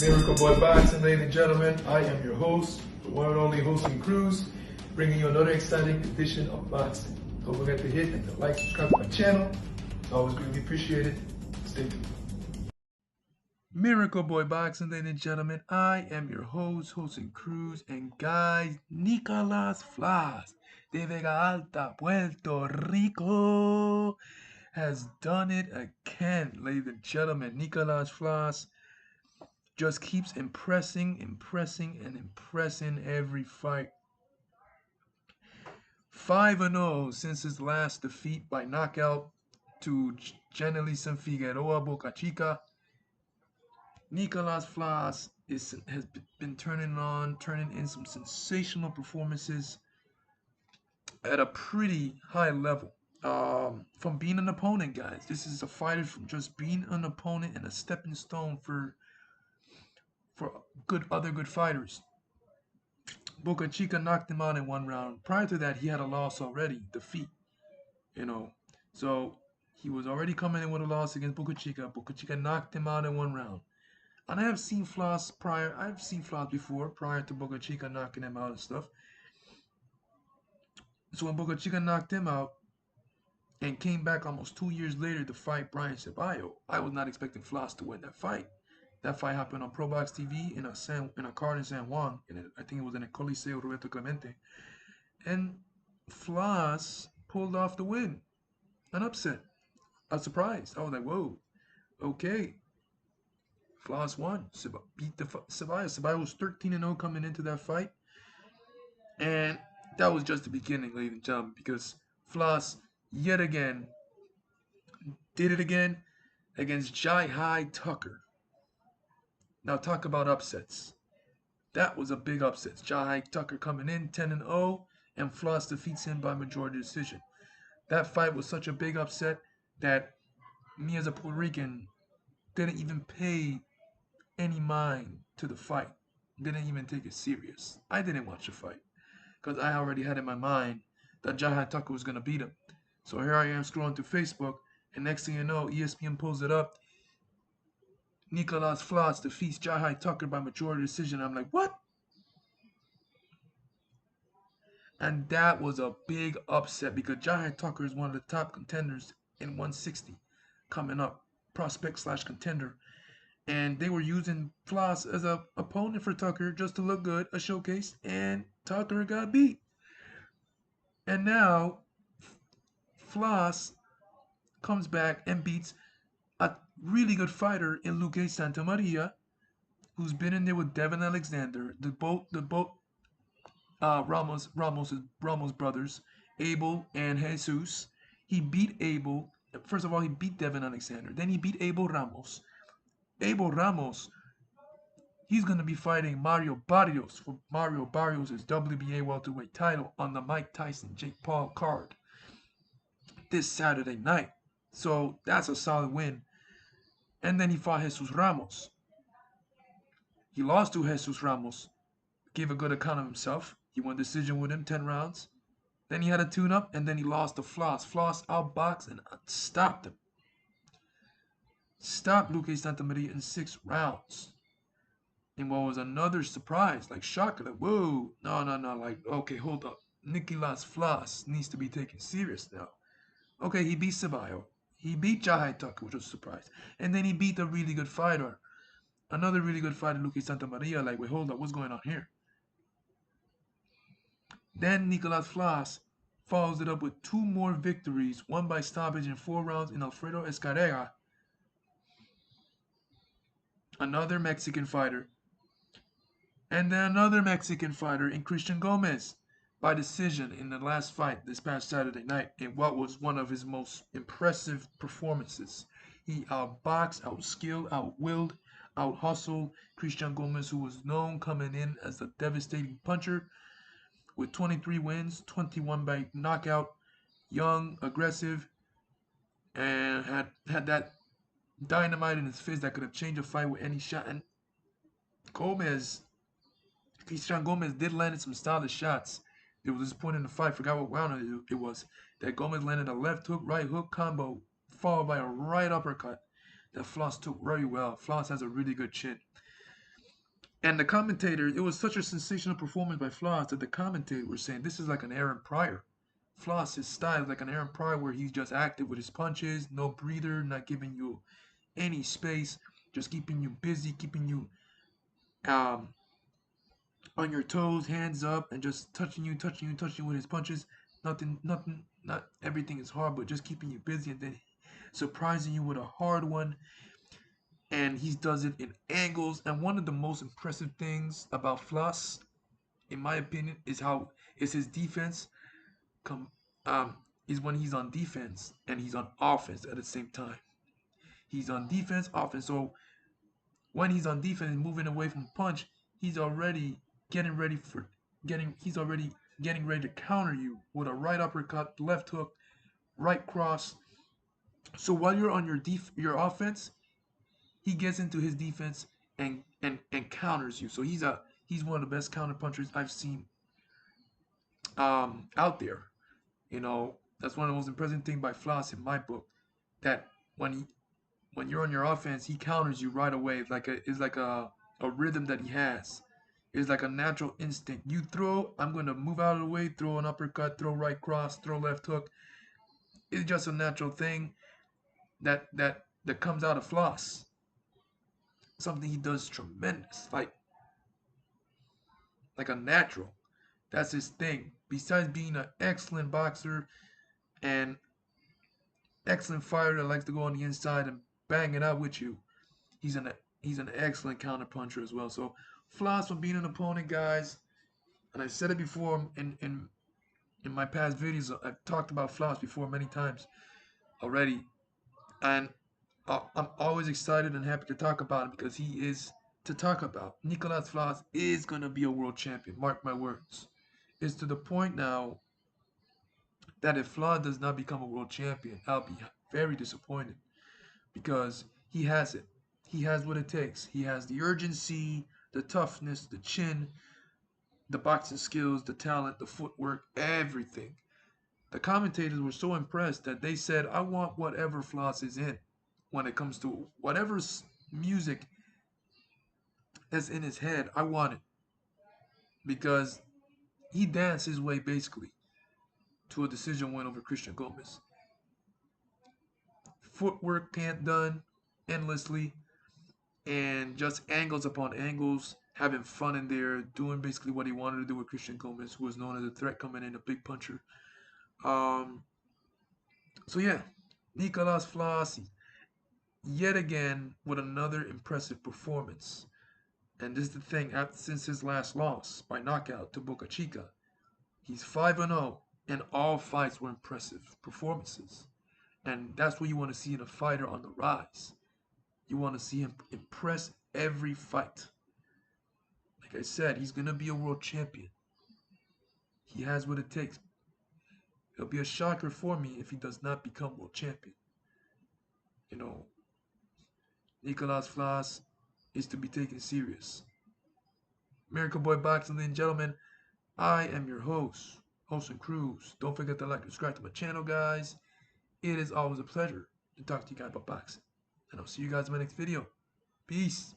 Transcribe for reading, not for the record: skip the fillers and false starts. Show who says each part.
Speaker 1: Miracle Boy Boxing, ladies and gentlemen. I am your host, the one and only hosting Cruz, bringing you another exciting edition of boxing. Don't forget to hit and to like, subscribe to my channel. It's always greatly appreciated. Stay tuned. Miracle Boy Boxing, ladies and gentlemen. I am your host, hosting Cruz, and guys, Nicklaus Flaz de Vega Alta, Puerto Rico, has done it again, ladies and gentlemen. Nicklaus Flaz just keeps impressing every fight. 5-0 since his last defeat by knockout to Janelison Figueroa Boca Chica. Nicklaus Flaz has been turning in some sensational performances at a pretty high level. From being an opponent, guys. This is a fighter from just being an opponent and a stepping stone for other good fighters. Boca Chica knocked him out in one round. Prior to that, he had a loss already, defeat. So he was already coming in with a loss against Boca Chica. Boca Chica knocked him out in one round. And I've seen Flaz before, prior to Boca Chica knocking him out and stuff. So when Boca Chica knocked him out and came back almost 2 years later to fight Brian Ceballo, I was not expecting Flaz to win that fight. That fight happened on ProBox TV in a card in San Juan, and I think it was in a Coliseo Roberto Clemente. And Flaz pulled off the win, an upset, a surprise. I was like, whoa, okay. Flaz won, beat the Ceballo. Ceballo was 13-0 coming into that fight, and that was just the beginning, ladies and gentlemen, because Flaz yet again did it again against Jai Tucker. Now talk about upsets. That was a big upset. Jai Tucker coming in 10-0, and Flaz defeats him by majority decision. That fight was such a big upset that me as a Puerto Rican didn't even pay any mind to the fight. Didn't even take it serious. I didn't watch the fight because I already had in my mind that Jai Tucker was going to beat him. So here I am scrolling through Facebook, and next thing you know, ESPN pulls it up. Nicklaus Flaz defeats Jai Tucker by majority decision. I'm like, what? And that was a big upset because Jai Tucker is one of the top contenders in 160 coming up, prospect/contender. And they were using Flaz as an opponent for Tucker just to look good, a showcase, and Tucker got beat. And now Flaz comes back and beats a really good fighter in Luque Santamaria, who's been in there with Devin Alexander, the both Ramos brothers, Abel and Jesus. He beat Abel. First of all, he beat Devin Alexander. Then he beat Abel Ramos. Abel Ramos, he's going to be fighting Mario Barrios for Mario Barrios' WBA welterweight title on the Mike Tyson Jake Paul card this Saturday night. So that's a solid win. And then he fought Jesus Ramos. He lost to Jesus Ramos. Gave a good account of himself. He won decision with him, 10 rounds. Then he had a tune-up, and then he lost to Flaz. Flaz outboxed and stopped him. Stopped Luque Santamaria in 6 rounds. And what was another surprise, like shocker, like, whoa, no, like, okay, hold up. Nicklaus Flaz needs to be taken serious now. Okay, he beat Ceballo. He beat Jai Tucker, which was a surprise. And then he beat a really good fighter. Another really good fighter, Luque Santamaria, like, wait, hold up, what's going on here? Then Nicklaus Flaz follows it up with 2 more victories, one by stoppage in 4 rounds in Alfredo Escarrega, another Mexican fighter, and then another Mexican fighter in Christian Gomez by decision in the last fight this past Saturday night in what was one of his most impressive performances. He outboxed, outskilled, outwilled, out-hustled Christian Gomez, who was known coming in as a devastating puncher, with 23 wins, 21 by knockout, young, aggressive, and had that dynamite in his fist that could have changed a fight with any shot. And Christian Gomez did land some stylish shots. It was this point in the fight, forgot what round it was, that Gomez landed a left hook, right hook combo, followed by a right uppercut that Flaz took very well. Flaz has a really good chin. And the commentator, it was such a sensational performance by Floss that the commentator were saying this is like an Aaron Pryor. Floss's style is like an Aaron Pryor where he's just active with his punches, no breather, not giving you any space, just keeping you busy, keeping you um, on your toes, hands up, and just touching you, touching you, touching you with his punches. Nothing, not everything is hard, but just keeping you busy and then surprising you with a hard one. And he does it in angles. And one of the most impressive things about Floss, in my opinion, is his defense. Come, um, is when he's on defense and he's on offense at the same time. He's on defense, offense. So when he's on defense, moving away from punch, he's already getting ready for getting. He's already getting ready to counter you with a right uppercut, left hook, right cross. So while you're on your offense, he gets into his defense and counters you. So he's one of the best counter punchers I've seen out there. You know, that's one of the most impressive things by Floss in my book. That when he when you're on your offense, he counters you right away. It's like a rhythm that he has. It's like a natural instinct. You throw, I'm gonna move out of the way, throw an uppercut, throw right cross, throw left hook. It's just a natural thing that comes out of Floss. Something he does tremendous, like a natural. That's his thing. Besides being an excellent boxer and excellent fighter that likes to go on the inside and bang it out with you, he's an he's an excellent counter puncher as well. So Floss from being an opponent, guys, and I said it before in my past videos. I've talked about Floss before many times already, and I'm always excited and happy to talk about him because he is to talk about. Nicklaus Flaz is gonna be a world champion. Mark my words. It's to the point now that if Flaz does not become a world champion, I'll be very disappointed because he has it. He has what it takes. He has the urgency, the toughness, the chin, the boxing skills, the talent, the footwork, everything. The commentators were so impressed that they said, I want whatever Floss is in when it comes to whatever music that's in his head. I want it because he danced his way basically to a decision win over Christian Gomez. Footwork can't done endlessly and just angles upon angles, having fun in there, doing basically what he wanted to do with Christian Gomez, who was known as a threat coming in, a big puncher. Um, so yeah, Nicolaus Flasi, yet again with another impressive performance. And this is the thing, since his last loss by knockout to Boca Chica, he's 5-0, and all fights were impressive performances. And that's what you want to see in a fighter on the rise. You want to see him impress every fight. Like I said, he's going to be a world champion. He has what it takes. It'll be a shocker for me if he does not become world champion. You know, Nicolaus Flaz is to be taken serious. Miracle Boy Boxing, ladies and gentlemen, I am your host, Holson Cruz. Don't forget to like and subscribe to my channel, guys. It is always a pleasure to talk to you guys about boxing. And I'll see you guys in my next video. Peace.